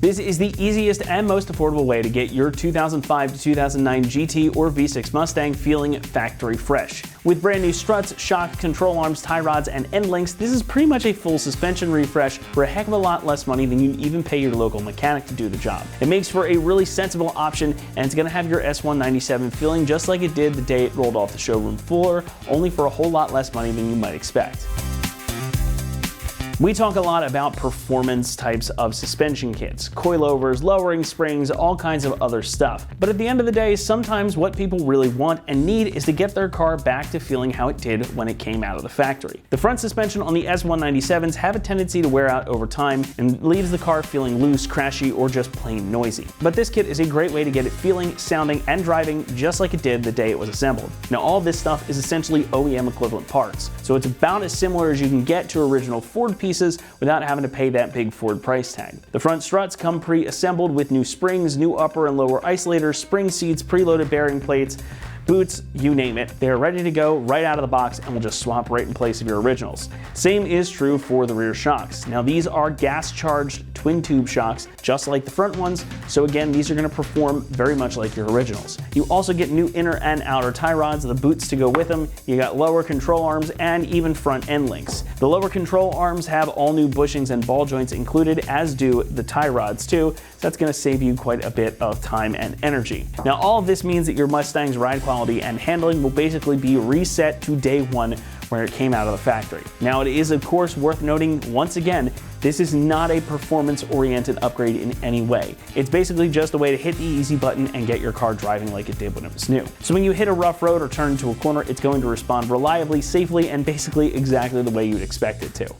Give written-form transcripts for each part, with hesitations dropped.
This is the easiest and most affordable way to get your 2005 to 2009 GT or V6 Mustang feeling factory fresh. With brand new struts, shock, control arms, tie rods, and end links, this is pretty much a full suspension refresh for a heck of a lot less money than you'd even pay your local mechanic to do the job. It makes for a really sensible option, and it's going to have your S197 feeling just like it did the day it rolled off the showroom floor, only for a whole lot less money than you might expect. We talk a lot about performance types of suspension kits, coilovers, lowering springs, all kinds of other stuff. But at the end of the day, sometimes what people really want and need is to get their car back to feeling how it did when it came out of the factory. The front suspension on the S197s have a tendency to wear out over time and leaves the car feeling loose, crashy, or just plain noisy. But this kit is a great way to get it feeling, sounding, and driving just like it did the day it was assembled. Now, all this stuff is essentially OEM equivalent parts, so it's about as similar as you can get to original Ford pieces without having to pay that big Ford price tag. The front struts come pre-assembled with new springs, new upper and lower isolators, spring seats, preloaded bearing plates, boots, you name it. They're ready to go right out of the box and will just swap right in place of your originals. Same is true for the rear shocks. Now, these are gas-charged twin tube shocks, just like the front ones, so again, these are going to perform very much like your originals. You also get new inner and outer tie rods, the boots to go with them, you got lower control arms, and even front end links. The lower control arms have all new bushings and ball joints included, as do the tie rods too, so that's going to save you quite a bit of time and energy. Now, all of this means that your Mustang's ride quality and handling will basically be reset to day one where it came out of the factory. Now, it is of course worth noting once again, this is not a performance-oriented upgrade in any way. It's basically just a way to hit the easy button and get your car driving like it did when it was new. So when you hit a rough road or turn into a corner, it's going to respond reliably, safely, and basically exactly the way you'd expect it to.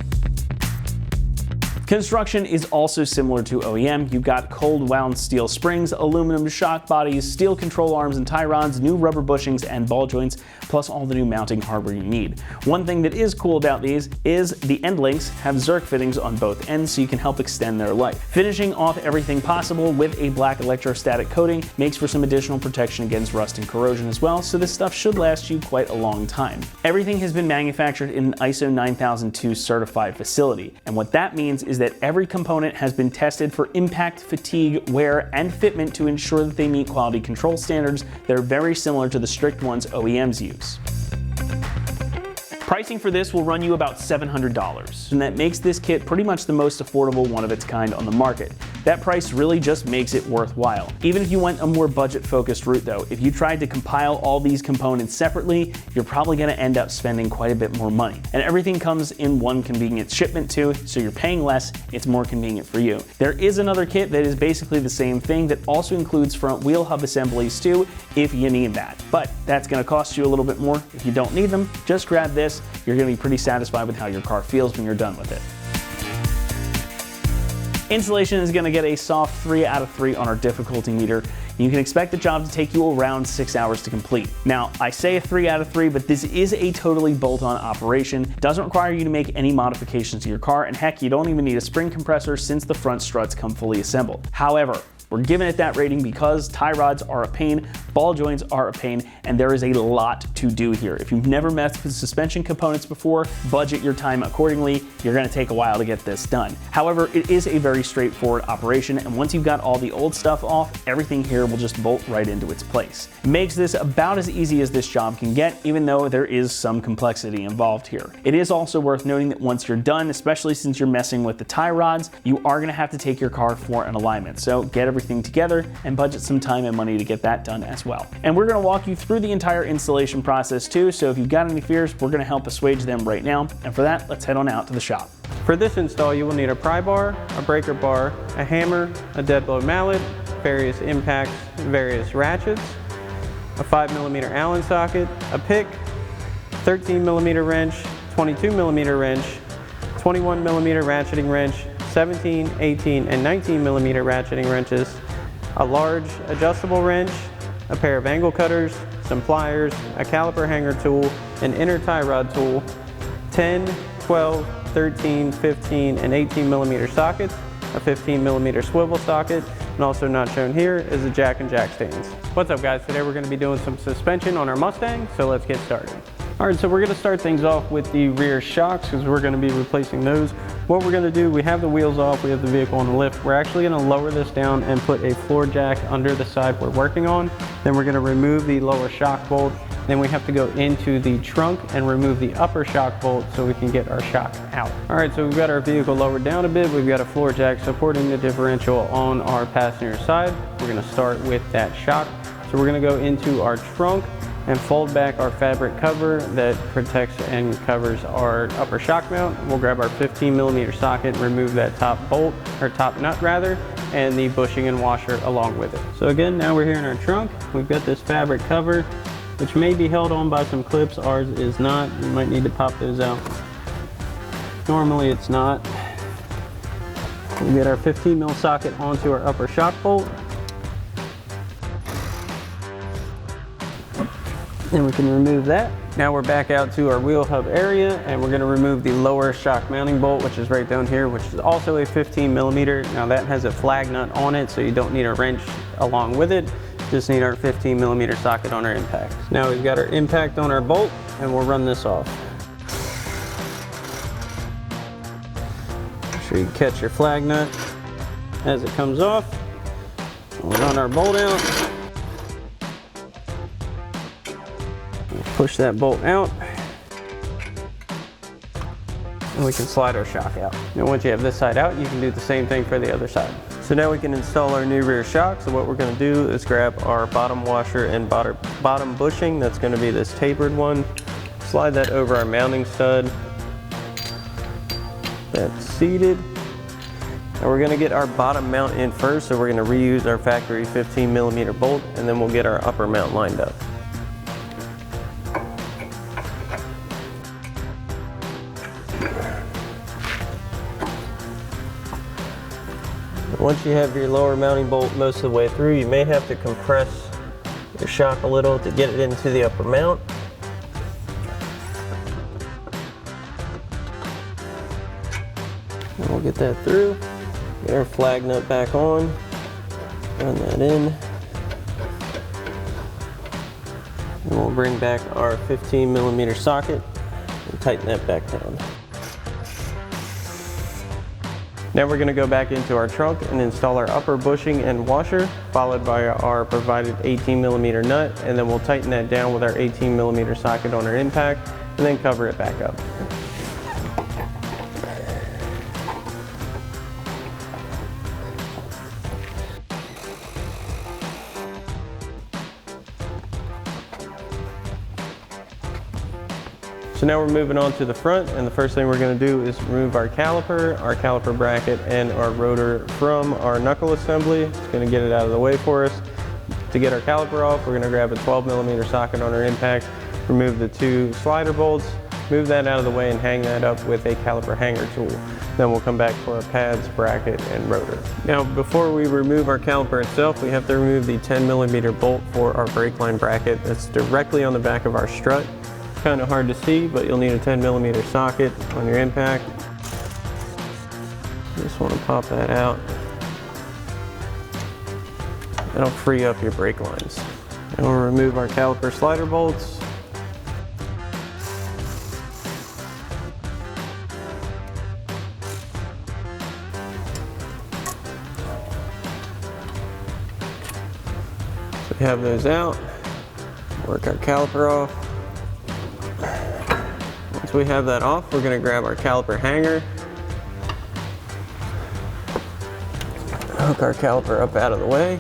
Construction is also similar to OEM. You've got cold wound steel springs, aluminum shock bodies, steel control arms and tie rods, new rubber bushings and ball joints, plus all the new mounting hardware you need. One thing that is cool about these is the end links have Zerk fittings on both ends so you can help extend their life. Finishing off everything possible with a black electrostatic coating makes for some additional protection against rust and corrosion as well, so this stuff should last you quite a long time. Everything has been manufactured in an ISO 9002 certified facility, and what that means is that every component has been tested for impact, fatigue, wear, and fitment to ensure that they meet quality control standards that are very similar to the strict ones OEMs use. Pricing for this will run you about $700, and that makes this kit pretty much the most affordable one of its kind on the market. That price really just makes it worthwhile. Even if you went a more budget-focused route though, if you tried to compile all these components separately, you're probably going to end up spending quite a bit more money. And everything comes in one convenient shipment too, so you're paying less, it's more convenient for you. There is another kit that is basically the same thing that also includes front wheel hub assemblies too, if you need that. But that's going to cost you a little bit more. If you don't need them, just grab this. You're going to be pretty satisfied with how your car feels when you're done with it. Installation is going to get a soft 3 out of 3 on our difficulty meter. You can expect the job to take you around 6 hours to complete. Now, I say a 3 out of 3, but this is a totally bolt-on operation. It doesn't require you to make any modifications to your car, and heck, you don't even need a spring compressor since the front struts come fully assembled. However, we're giving it that rating because tie rods are a pain, ball joints are a pain, and there is a lot to do here. If you've never messed with suspension components before, budget your time accordingly. You're going to take a while to get this done. However, it is a very straightforward operation, and once you've got all the old stuff off, everything here will just bolt right into its place. It makes this about as easy as this job can get, even though there is some complexity involved here. It is also worth noting that once you're done, especially since you're messing with the tie rods, you are going to have to take your car for an alignment. So get everything together and budget some time and money to get that done as well. And we're going to walk you through the entire installation process too, so if you've got any fears, we're going to help assuage them right now. And for that, let's head on out to the shop. For this install, you will need a pry bar, a breaker bar, a hammer, a dead blow mallet, various impacts, various ratchets, a 5mm Allen socket, a pick, 13mm wrench, 22mm wrench, 21mm ratcheting wrench, 17, 18, and 19mm ratcheting wrenches, a large adjustable wrench, a pair of angle cutters, some pliers, a caliper hanger tool, an inner tie rod tool, 10, 12, 13, 15, and 18mm sockets, a 15mm swivel socket, and also not shown here is the jack and jack stands. What's up guys, today we're going to be doing some suspension on our Mustang, so let's get started. All right, so we're gonna start things off with the rear shocks because we're gonna be replacing those. What we're gonna do, we have the wheels off, we have the vehicle on the lift. We're actually gonna lower this down and put a floor jack under the side we're working on. Then we're gonna remove the lower shock bolt. Then we have to go into the trunk and remove the upper shock bolt so we can get our shock out. All right, so we've got our vehicle lowered down a bit. We've got a floor jack supporting the differential on our passenger side. We're gonna start with that shock. So we're gonna go into our trunk and fold back our fabric cover that protects and covers our upper shock mount. We'll grab our 15mm socket, remove that top bolt, or top nut rather, and the bushing and washer along with it. So again, now we're here in our trunk. We've got this fabric cover, which may be held on by some clips. Ours is not. You might need to pop those out. Normally it's not. We get our 15mm socket onto our upper shock bolt. And we can remove that. Now we're back out to our wheel hub area and we're gonna remove the lower shock mounting bolt, which is right down here, which is also a 15mm. Now that has a flag nut on it, so you don't need a wrench along with it. Just need our 15mm socket on our impact. Now we've got our impact on our bolt and we'll run this off. Make sure you catch your flag nut as it comes off. We'll run our bolt out. Push that bolt out and we can slide our shock out. And once you have this side out, you can do the same thing for the other side. So now we can install our new rear shock. So what we're going to do is grab our bottom washer and bottom bushing. That's going to be this tapered one. Slide that over our mounting stud. That's seated. And we're going to get our bottom mount in first. So we're going to reuse our factory 15mm bolt and then we'll get our upper mount lined up. Once you have your lower mounting bolt most of the way through, you may have to compress your shock a little to get it into the upper mount. And we'll get that through. Get our flag nut back on. Run that in. And we'll bring back our 15mm socket and tighten that back down. Now we're going to go back into our trunk and install our upper bushing and washer, followed by our provided 18mm nut, and then we'll tighten that down with our 18mm socket on our impact, and then cover it back up. So now we're moving on to the front, and the first thing we're going to do is remove our caliper bracket, and our rotor from our knuckle assembly. It's going to get it out of the way for us. To get our caliper off, we're going to grab a 12mm socket on our impact, remove the two slider bolts, move that out of the way and hang that up with a caliper hanger tool. Then we'll come back for our pads, bracket, and rotor. Now before we remove our caliper itself, we have to remove the 10mm bolt for our brake line bracket that's directly on the back of our strut. Kind of hard to see, but you'll need a 10mm socket on your impact. Just want to pop that out. That'll free up your brake lines. And we'll remove our caliper slider bolts. So we have those out. Work our caliper off. Once we have that off, we're going to grab our caliper hanger, hook our caliper up out of the way.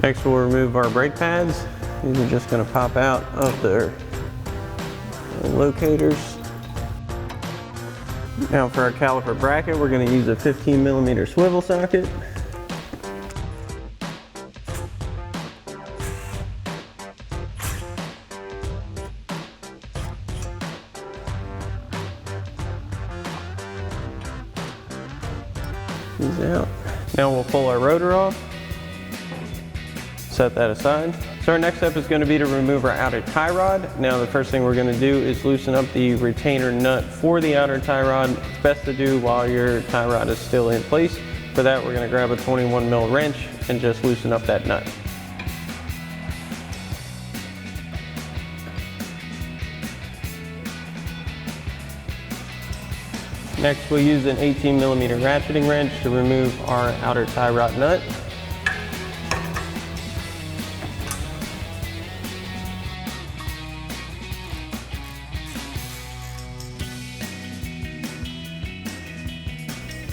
Next we'll remove our brake pads. These are just going to pop out of their locators. Now for our caliper bracket, we're going to use a 15mm swivel socket. These out. Now we'll pull our rotor off, set that aside. So our next step is going to be to remove our outer tie rod. Now the first thing we're going to do is loosen up the retainer nut for the outer tie rod. It's best to do while your tie rod is still in place. For that, we're going to grab a 21mm wrench and just loosen up that nut. Next, we'll use an 18mm ratcheting wrench to remove our outer tie rod nut.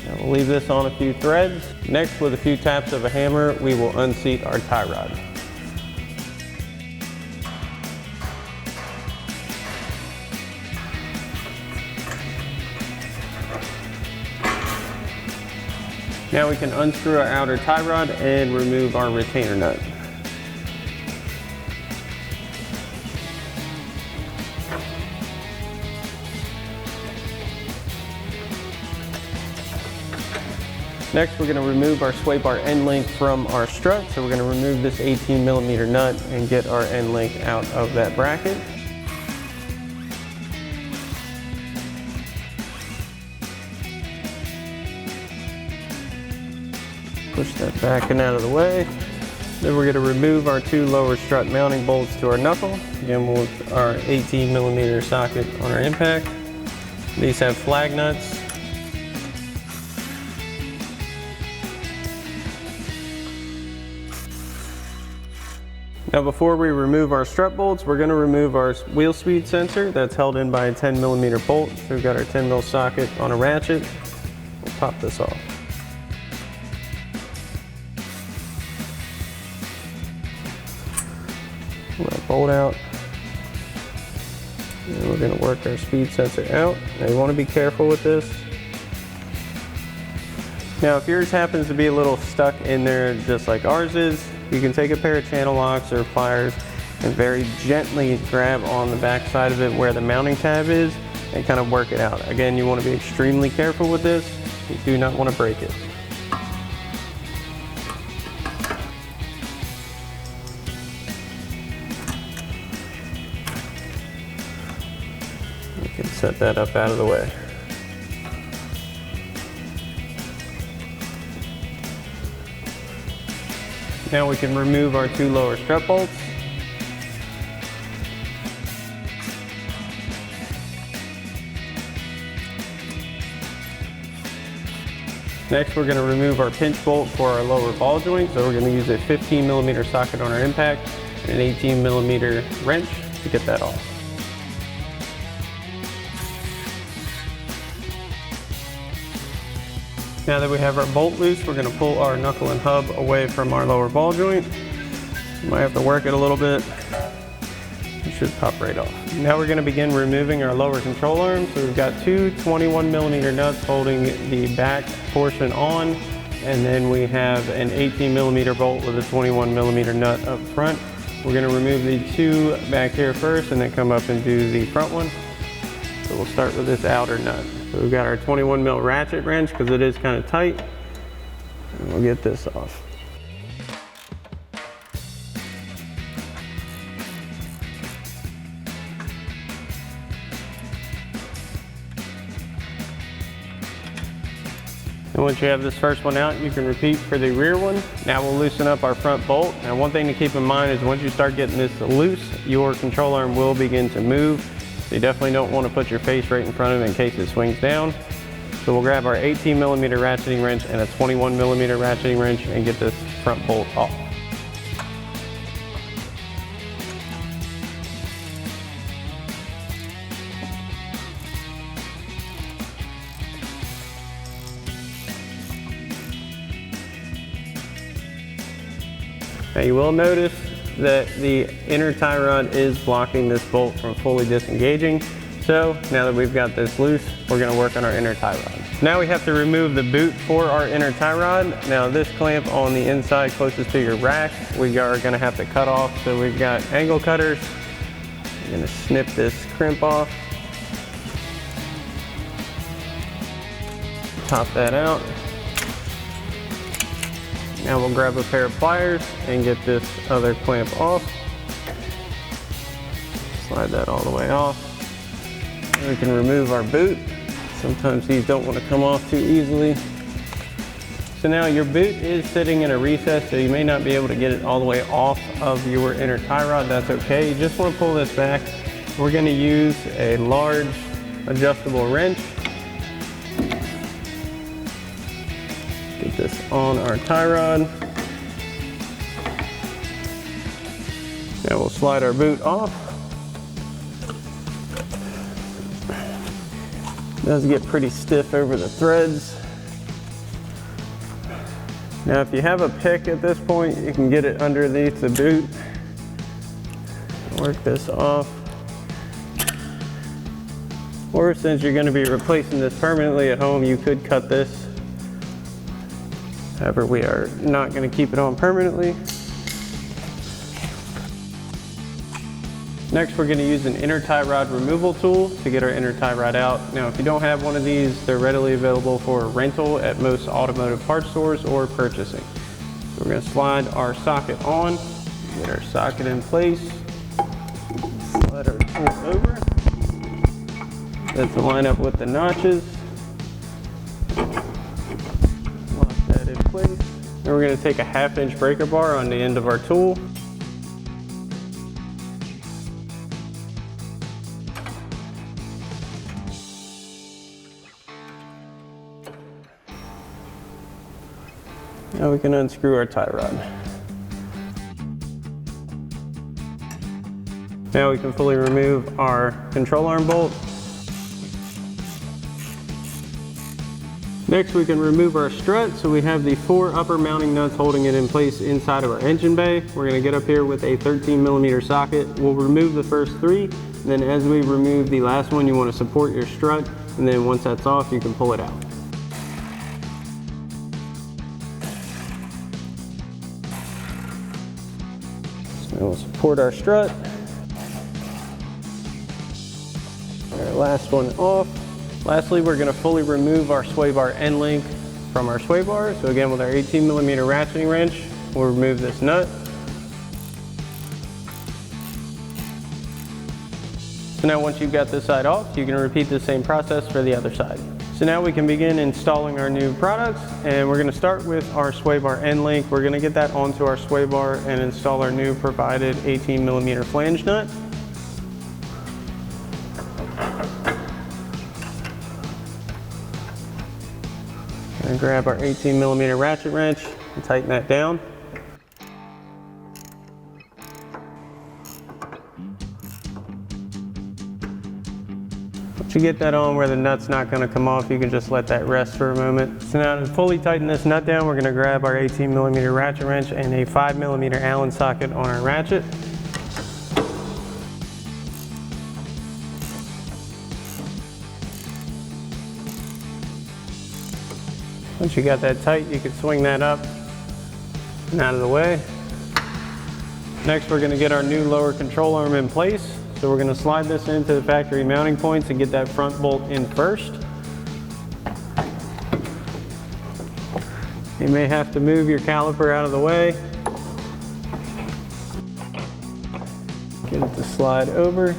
Now we'll leave this on a few threads. Next, with a few taps of a hammer, we will unseat our tie rod. Now we can unscrew our outer tie rod and remove our retainer nut. Next, we're going to remove our sway bar end link from our strut. So we're going to remove this 18mm nut and get our end link out of that bracket. Push that back and out of the way. Then we're going to remove our two lower strut mounting bolts to our knuckle. Again, with our 18mm socket on our impact. These have flag nuts. Now before we remove our strut bolts, we're going to remove our wheel speed sensor that's held in by a 10mm bolt. So we've got our 10mm socket on a ratchet. We'll pop this off. Pull that bolt out. And we're going to work our speed sensor out. Now you want to be careful with this. Now if yours happens to be a little stuck in there just like ours is, you can take a pair of channel locks or pliers and very gently grab on the back side of it where the mounting tab is and kind of work it out. Again, you want to be extremely careful with this. You do not want to break it. You can set that up out of the way. Now we can remove our two lower strut bolts. Next, we're going to remove our pinch bolt for our lower ball joint. So we're going to use a 15mm socket on our impact and an 18mm wrench to get that off. Now that we have our bolt loose, we're going to pull our knuckle and hub away from our lower ball joint. You might have to work it a little bit. It should pop right off. Now we're going to begin removing our lower control arm. So we've got two 21mm nuts holding the back portion on, and then we have an 18mm bolt with a 21mm nut up front. We're going to remove the two back here first and then come up and do the front one. So we'll start with this outer nut. So we've got our 21mm ratchet wrench because it is kind of tight. And we'll get this off. And once you have this first one out, you can repeat for the rear one. Now we'll loosen up our front bolt. Now one thing to keep in mind is once you start getting this loose, your control arm will begin to move. So you definitely don't want to put your face right in front of it in case it swings down. So we'll grab our 18mm ratcheting wrench and a 21mm ratcheting wrench and get this front bolt off. Now you will notice that the inner tie rod is blocking this bolt from fully disengaging. So now that we've got this loose, we're going to work on our inner tie rod. Now we have to remove the boot for our inner tie rod. Now this clamp on the inside closest to your rack, we are going to have to cut off. So we've got angle cutters. I'm going to snip this crimp off. Pop that out. Now we'll grab a pair of pliers and get this other clamp off. Slide that all the way off. We can remove our boot. Sometimes these don't want to come off too easily. So now your boot is sitting in a recess, so you may not be able to get it all the way off of your inner tie rod. That's okay. You just want to pull this back. We're going to use a large adjustable wrench. Put this on our tie rod. Now we'll slide our boot off. It does get pretty stiff over the threads. Now if you have a pick at this point, you can get it underneath the boot. Work this off. Or since you're going to be replacing this permanently at home, you could cut this. However, we are not going to keep it on permanently. Next, we're going to use an inner tie rod removal tool to get our inner tie rod out. Now, if you don't have one of these, they're readily available for rental at most automotive parts stores or purchasing. So we're going to slide our socket on, get our socket in place, slide our tool over. That's to line up with the notches. Lock that in place. Then we're going to take a 1/2 inch breaker bar on the end of our tool. Now we can unscrew our tie rod. Now we can fully remove our control arm bolt. Next, we can remove our strut. So we have the 4 upper mounting nuts holding it in place inside of our engine bay. We're going to get up here with a 13mm socket. We'll remove the first 3. Then as we remove the last one, you want to support your strut. And then once that's off, you can pull it out. So we'll support our strut. Our last one off. Lastly, we're going to fully remove our sway bar end link from our sway bar. So again, with our 18mm ratcheting wrench, we'll remove this nut. So now once you've got this side off, you can repeat the same process for the other side. So now we can begin installing our new products, and we're going to start with our sway bar end link. We're going to get that onto our sway bar and install our new provided 18mm flange nut. And grab our 18mm ratchet wrench and tighten that down. Once you get that on where the nut's not going to come off, you can just let that rest for a moment. So now to fully tighten this nut down, we're going to grab our 18mm ratchet wrench and a 5mm Allen socket on our ratchet. Once you got that tight, you can swing that up and out of the way. Next, we're going to get our new lower control arm in place. So we're going to slide this into the factory mounting points and get that front bolt in first. You may have to move your caliper out of the way. Get it to slide over.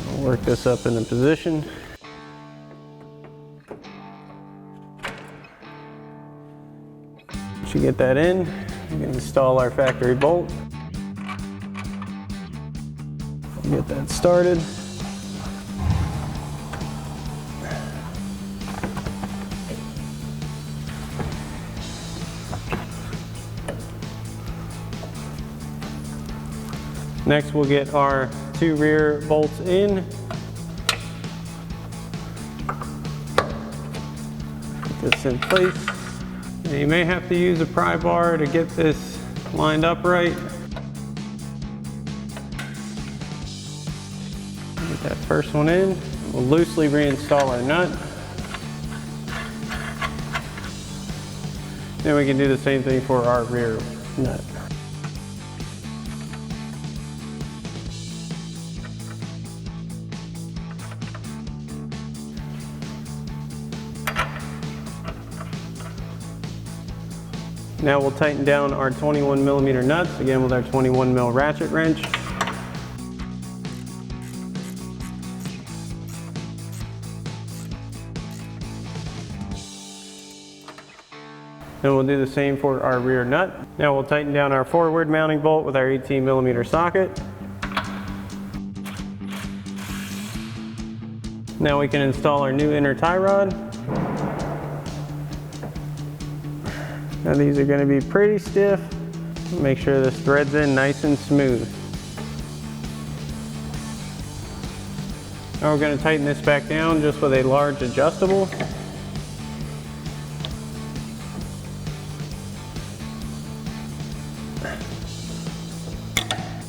I'll work this up into position. Once you get that in, we can install our factory bolt. Get that started. Next, we'll get our 2 rear bolts in. Put this in place. And you may have to use a pry bar to get this lined up right. Get that first one in. We'll loosely reinstall our nut. Then we can do the same thing for our rear nut. Now we'll tighten down our 21mm nuts, again with our 21mm ratchet wrench. And we'll do the same for our rear nut. Now we'll tighten down our forward mounting bolt with our 18mm socket. Now we can install our new inner tie rod. Now these are going to be pretty stiff. Make sure this threads in nice and smooth. Now we're going to tighten this back down just with a large adjustable.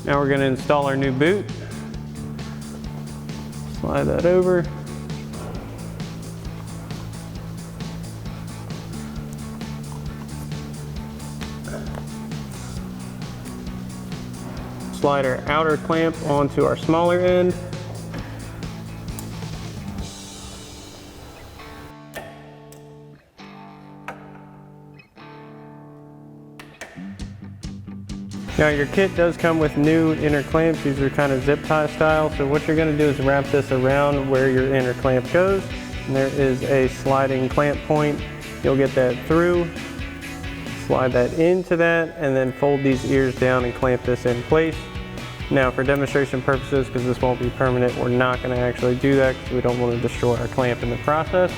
Now we're going to install our new boot. Slide that over. Slide our outer clamp onto our smaller end. Now your kit does come with new inner clamps. These are kind of zip tie style. So what you're going to do is wrap this around where your inner clamp goes. And there is a sliding clamp point. You'll get that through. Slide that into that and then fold these ears down and clamp this in place. Now for demonstration purposes, because this won't be permanent, we're not going to actually do that because we don't want to destroy our clamp in the process,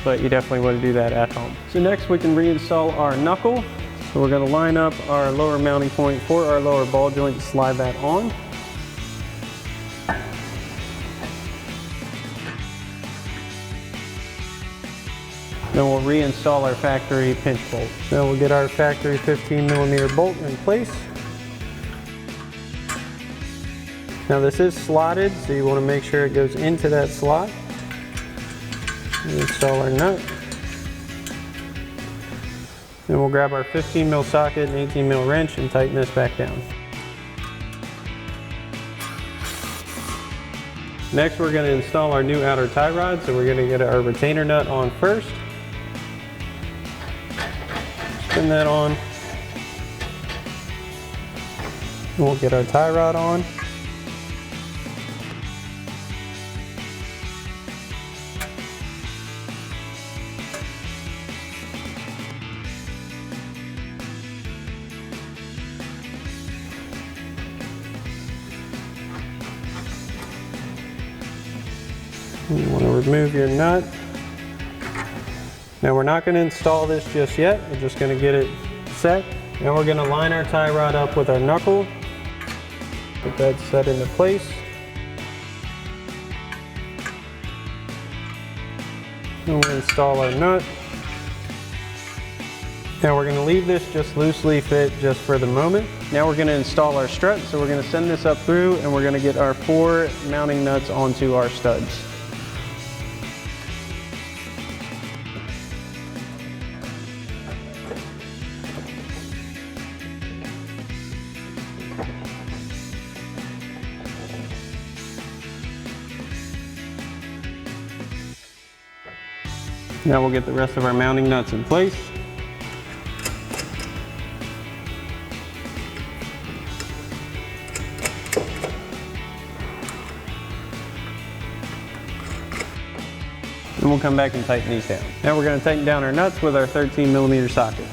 but you definitely want to do that at home. So next we can reinstall our knuckle. So we're going to line up our lower mounting point for our lower ball joint and slide that on. Then we'll reinstall our factory pinch bolt. Now we'll get our factory 15mm bolt in place. Now this is slotted, so you want to make sure it goes into that slot. Install our nut. Then we'll grab our 15mm socket and 18mm wrench and tighten this back down. Next we're going to install our new outer tie rod, so we're going to get our retainer nut on first. Spin that on. And we'll get our tie rod on. You want to remove your nut. Now we're not going to install this just yet. We're just going to get it set. Now we're going to line our tie rod up with our knuckle. Get that set into place. And we'll install our nut. Now we're going to leave this just loosely fit just for the moment. Now we're going to install our strut. So we're going to send this up through and we're going to get our 4 mounting nuts onto our studs. Now we'll get the rest of our mounting nuts in place. And we'll come back and tighten these down. Now we're going to tighten down our nuts with our 13mm socket.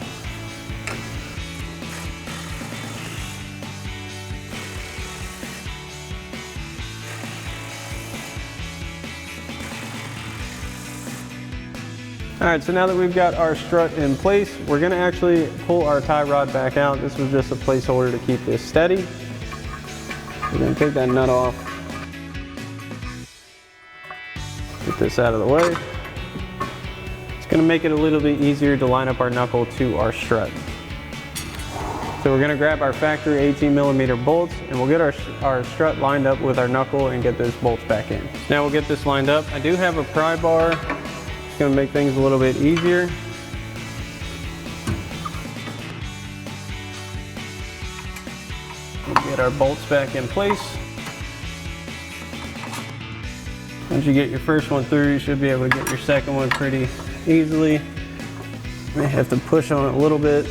Alright, so now that we've got our strut in place, we're going to actually pull our tie rod back out. This was just a placeholder to keep this steady. We're going to take that nut off. Get this out of the way. It's going to make it a little bit easier to line up our knuckle to our strut. So we're going to grab our factory 18mm bolts and we'll get our strut lined up with our knuckle and get those bolts back in. Now we'll get this lined up. I do have a pry bar. Going to make things a little bit easier. We'll get our bolts back in place. Once you get your first one through, you should be able to get your second one pretty easily. You may have to push on it a little bit.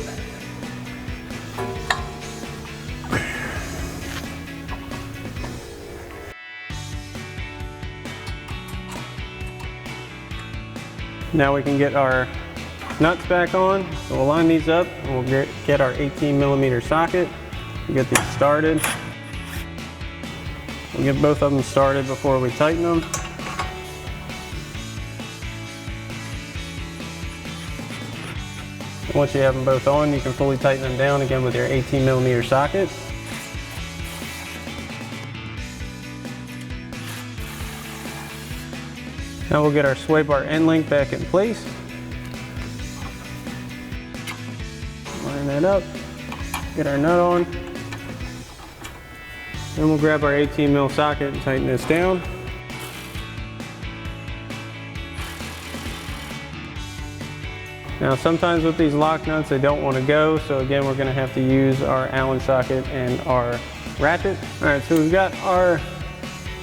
Now we can get our nuts back on. So we'll line these up and we'll get our 18mm socket. We'll get these started. We'll get both of them started before we tighten them. Once you have them both on, you can fully tighten them down again with your 18mm socket. Now we'll get our sway bar end link back in place. Line that up, get our nut on. Then we'll grab our 18mm socket and tighten this down. Now sometimes with these lock nuts they don't want to go, so again we're going to have to use our Allen socket and our ratchet. Alright, so we've got our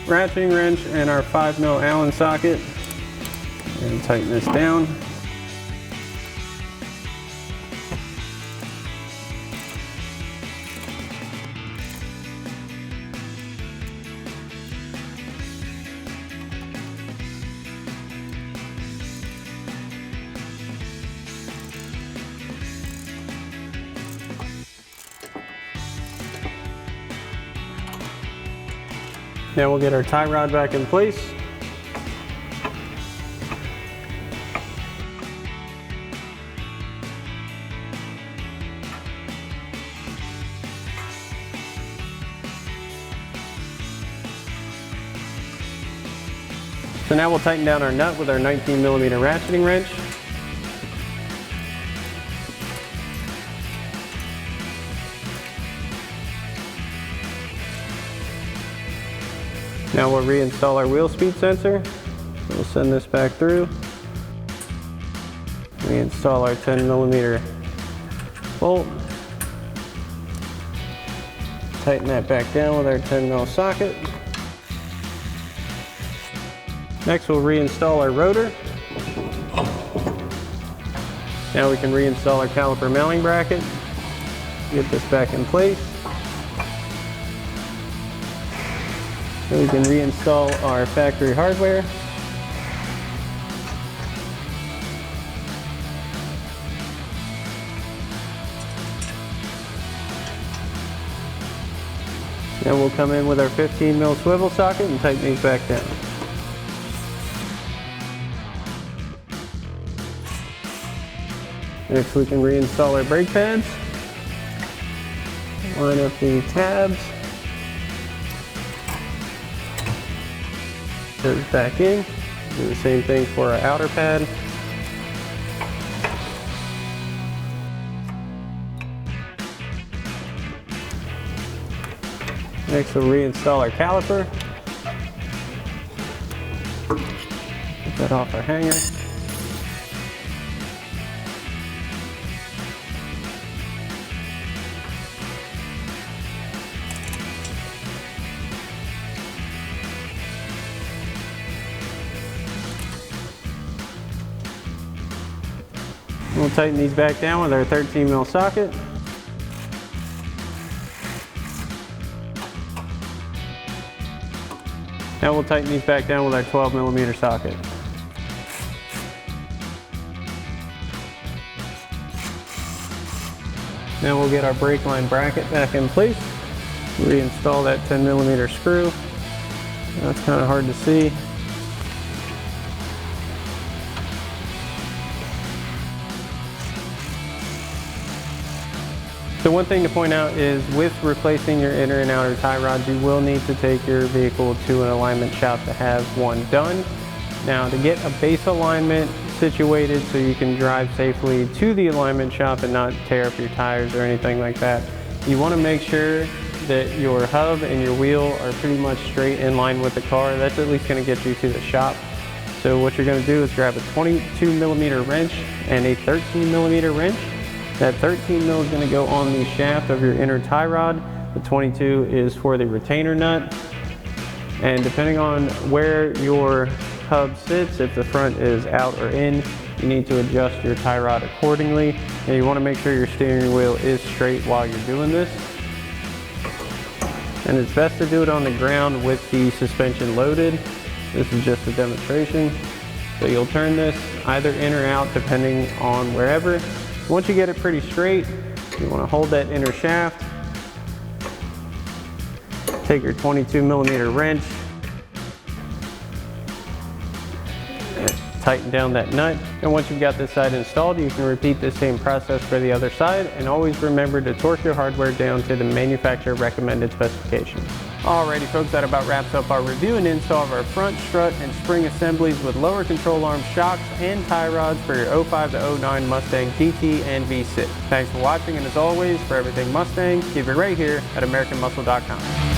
ratcheting wrench and our 5mm Allen socket. And tighten this down. Now we'll get our tie rod back in place. So now we'll tighten down our nut with our 19mm ratcheting wrench. Now we'll reinstall our wheel speed sensor. We'll send this back through. Reinstall our 10mm bolt. Tighten that back down with our 10mm socket. Next we'll reinstall our rotor. Now we can reinstall our caliper mounting bracket. Get this back in place. Then we can reinstall our factory hardware. Then we'll come in with our 15mm swivel socket and tighten these back down. Next we can reinstall our brake pads. Line up the tabs. Those back in. Do the same thing for our outer pad. Next we'll reinstall our caliper. Get that off our hanger. We'll tighten these back down with our 13mm socket. Now we'll tighten these back down with our 12mm socket. Now we'll get our brake line bracket back in place. Reinstall that 10mm screw. That's kind of hard to see. So one thing to point out is with replacing your inner and outer tie rods, you will need to take your vehicle to an alignment shop to have one done. Now to get a base alignment situated so you can drive safely to the alignment shop and not tear up your tires or anything like that, you want to make sure that your hub and your wheel are pretty much straight in line with the car. That's at least going to get you to the shop. So what you're going to do is grab a 22mm wrench and a 13mm wrench. That 13mm is going to go on the shaft of your inner tie rod. The 22 is for the retainer nut. And depending on where your hub sits, if the front is out or in, you need to adjust your tie rod accordingly. And you want to make sure your steering wheel is straight while you're doing this. And it's best to do it on the ground with the suspension loaded. This is just a demonstration. So you'll turn this either in or out depending on wherever. Once you get it pretty straight, you want to hold that inner shaft. Take your 22mm wrench, tighten down that nut. And once you've got this side installed, you can repeat the same process for the other side, and always remember to torque your hardware down to the manufacturer recommended specifications. Alrighty folks, that about wraps up our review and install of our front strut and spring assemblies with lower control arm shocks and tie rods for your 05 to 09 Mustang GT and V6. Thanks for watching, and as always, for everything Mustang, keep it right here at AmericanMuscle.com.